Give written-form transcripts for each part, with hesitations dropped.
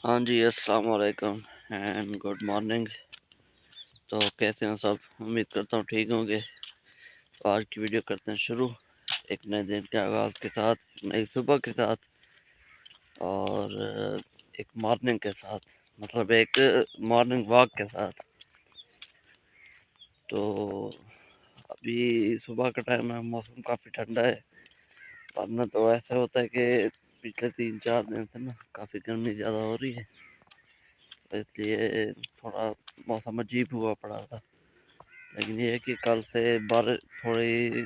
हाँ जी, अस्सलाम वालेकुम एंड गुड मॉर्निंग। तो कैसे हैं सब? उम्मीद करता हूँ ठीक होंगे। तो आज की वीडियो करते हैं शुरू, एक नए दिन के आगाज़ के साथ, एक नई सुबह के साथ और एक मॉर्निंग के साथ, मतलब एक मॉर्निंग वॉक के साथ। तो अभी सुबह का टाइम है, मौसम काफ़ी ठंडा है, वरना तो ऐसा होता है कि पिछले 3-4 दिन से ना काफ़ी गर्मी ज़्यादा हो रही है, तो इसलिए थोड़ा मौसम अजीब हुआ पड़ा था। लेकिन ये है कि कल से बारिश थोड़ी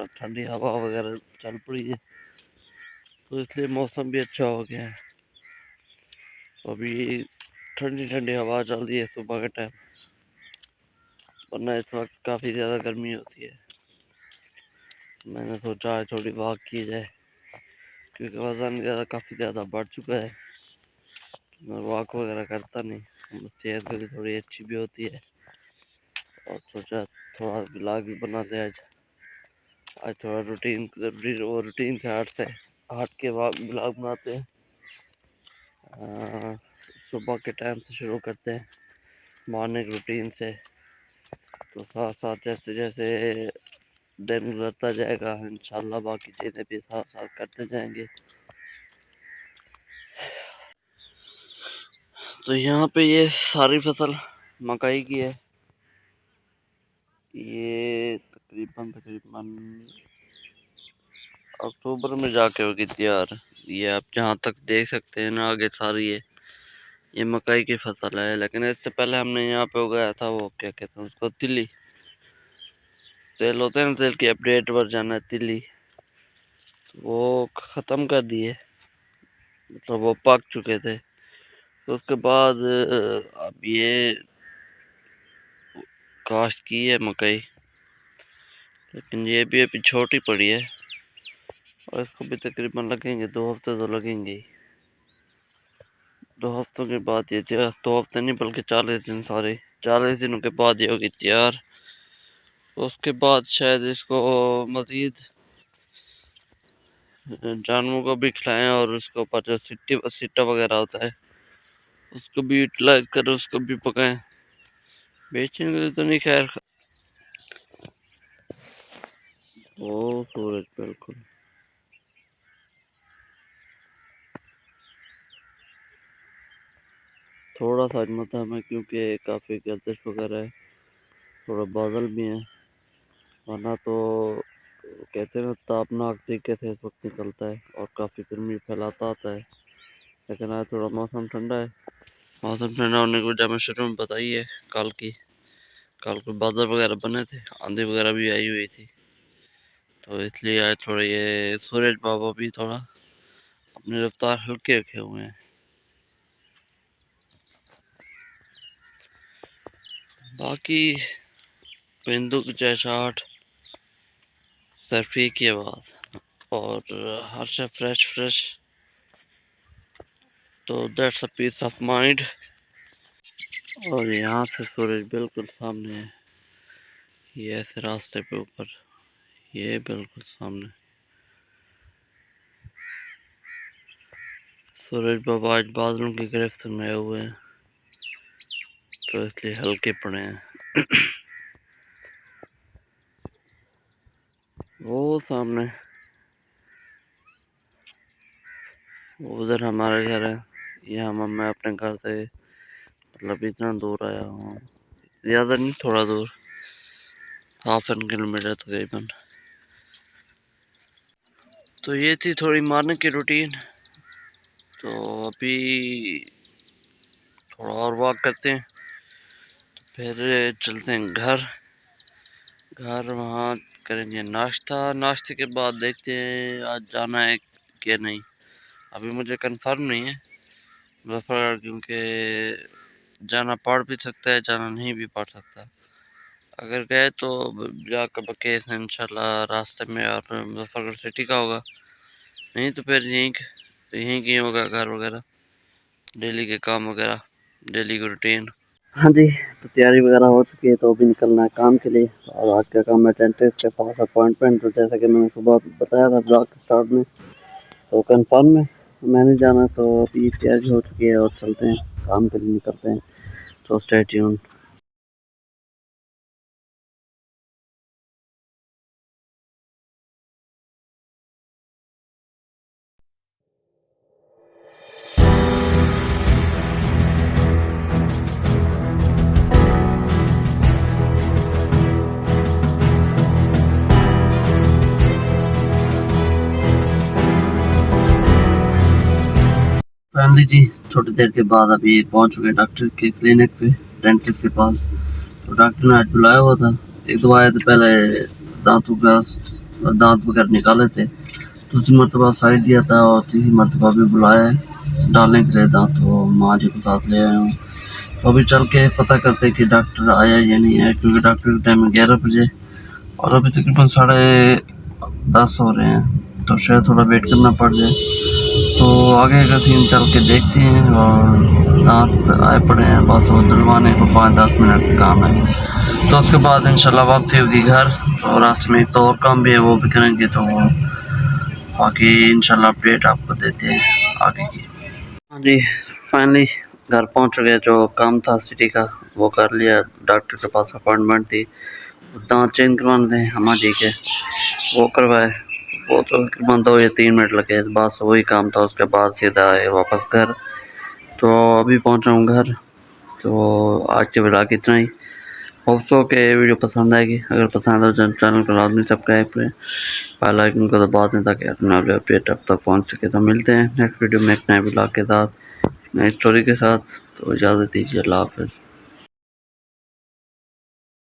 ठंडी हवा वगैरह चल पड़ी है, तो इसलिए मौसम भी अच्छा हो गया है। तो अभी ठंडी ठंडी हवा चल रही है सुबह के टाइम, वरना इस वक्त काफ़ी ज़्यादा गर्मी होती है। मैंने सोचा है थोड़ी वॉक की जाए, क्योंकि वज़न ज़्यादा काफ़ी ज़्यादा बढ़ चुका है। मैं वॉक वगैरह करता नहीं, सेहत के लिए थोड़ी अच्छी भी होती है। और सोचा थोड़ा ब्लॉग भी बनाते हैं आज। आज थोड़ा रूटीन से हट के ब्लॉग बनाते हैं। सुबह के टाइम से शुरू करते हैं, मॉर्निंग रूटीन से। तो साथ साथ जैसे जैसे दिन गुजरता जाएगा इंशाल्लाह बाकी चीज़ें भी साथ साथ करते जाएंगे। तो यहाँ पे ये सारी फसल मकई की है। ये तकरीबन तकरीबन अक्टूबर में जाके होगी तैयार। ये आप जहाँ तक देख सकते हैं ना आगे सारी ये मकई की फसल है। लेकिन इससे पहले हमने यहाँ पे उगाया था वो क्या कहते हैं उसको, तिल्ली। तेल होते हैं ना, तेल की अपडेट वर्जन है तिल्ली, वो ख़त्म कर दिए, मतलब वो पक चुके थे। तो उसके बाद अब ये काश्त की है मकई, लेकिन ये भी अभी छोटी पड़ी है और इसको भी तकरीबन लगेंगे 2 हफ्ते तो लगेंगे ही। 2 हफ्तों के बाद ये तैयार, 2 हफ्ते नहीं बल्कि 40 दिन, सॉरी 40 दिनों के बाद ये होगी तैयार। तो उसके बाद शायद इसको मज़ीद जानवरों को भी खिलाएं और उसके ऊपर जो सिट्टा वगैरह होता है उसको भी यूटिलाइज करें, उसको भी पकाएं। बेचने के लिए तो नहीं खैर। ओ सूरज बिल्कुल। थोड़ा सा मौसम है क्योंकि काफ़ी गर्दिश वगैरह है, थोड़ा बादल भी है, वरना तो कहते हैं ना तापनाक तरीके से इस वक्त निकलता है और काफ़ी गर्मी फैलाता आता है। लेकिन आज थोड़ा मौसम ठंडा है। मौसम ठंडा होने की वजह मैं शुरू में बताई है कल को बादल वगैरह बने थे, आंधी वगैरह भी आई हुई थी, तो इसलिए आज थोड़ा ये सूरज बाबा भी थोड़ा अपनी रफ्तार हल्के रखे हुए हैं। बाकी बिंदु की चहचहाट, सर्फी की आवाज़ और हर शय फ्रेश फ्रेश, तो that's a piece of mind. और यहाँ से सूरज बिल्कुल सामने है, ये ऐसे रास्ते पे ऊपर, ये बिल्कुल सामने। सूरज बाबा आज बादलों की गिरफ्त में आए हुए हैं, तो इसलिए हल्के पड़े हैं। वो सामने, वो उधर हमारा घर है। यहाँ मैं अपने घर से मतलब इतना दूर आया हूँ, ज़्यादा नहीं, थोड़ा दूर, 1/2 किलोमीटर तकरीबन। तो ये थी थोड़ी मॉर्निंग की रूटीन। तो अभी थोड़ा और वॉक करते हैं, फिर चलते हैं घर। वहाँ करेंगे नाश्ता, नाश्ते के बाद देखते हैं आज जाना है कि नहीं। अभी मुझे कंफर्म नहीं है मुजफ्फरगढ़, क्योंकि जाना पड़ भी सकता है, जाना नहीं भी पड़ सकता। अगर गए तो जाकर बकेस इंशाल्लाह रास्ते में और मुजफ्फरगढ़ सिटी का होगा, नहीं तो फिर यहीं कहीं होगा घर वगैरह, डेली के काम वगैरह, डेली की रूटीन। हाँ जी, तो तैयारी वगैरह हो चुकी है, तो अभी निकलना है काम के लिए। और आज का काम है डेंटिस्ट के पास अपॉइंटमेंट। तो जैसा कि मैंने सुबह बताया था ब्लॉग के स्टार्ट में, तो कंफर्म है मैंने जाना तो अभी तैयारी हो चुकी है और चलते हैं, काम के लिए निकलते हैं। तो स्टे ट्यून। फैमिली जी, थोड़ी देर के बाद अभी पहुंच चुके डॉक्टर के क्लिनिक पे, डेंटिस्ट के पास। तो डॉक्टर ने आज बुलाया हुआ था। एक दो आए थे पहले, दांतों का दांत वगैरह निकाले थे। दूसरी मरतबा साइड दिया था और तीसरी मरतबा भी बुलाया है डालने के लिए दांत। तो माँ जी को साथ ले आया हूँ। तो अभी चल के पता करते कि डॉक्टर आया या नहीं आया, क्योंकि डॉक्टर का टाइम है 11 बजे और अभी तकरीबन 10:30 हो रहे हैं। तो शायद थोड़ा वेट करना पड़ जाए। तो आगे का सीन चल के देखते हैं। और दांत आए पड़े हैं, बस वो डलवाने को 5-10 मिनट का काम है। तो उसके बाद इंशाल्लाह वापसी होगी घर। तो रास्ते में एक तो और काम भी है, वो भी करेंगे। तो बाकी इंशाल्लाह अपडेट आपको देते हैं आगे की। हाँ जी, फाइनली घर पहुंच चुके। जो काम था सिटी का वो कर लिया। डॉक्टर के पास अपॉइंटमेंट थी, दांत चेंज करवाने थे अम्मा जी के, वो करवाए। वो तो तकरीबन 2 या 3 मिनट लगे, बस वही काम था। उसके बाद सीधा आए वापस घर। तो अभी पहुंचा हूँ घर। तो आज के ब्लॉग इतना ही। होप सो के वीडियो पसंद आएगी। अगर पसंद हो तो चैनल को लाजमी सब्सक्राइब करें, बेल आइकन को दबा दें ताकि अपना अपडेट अब तक पहुंच सके। तो मिलते हैं नेक्स्ट वीडियो में एक नए ब्लॉग के साथ, नई स्टोरी के साथ। तो इजाज़त दीजिए, अल्लाह हाफ़िज़।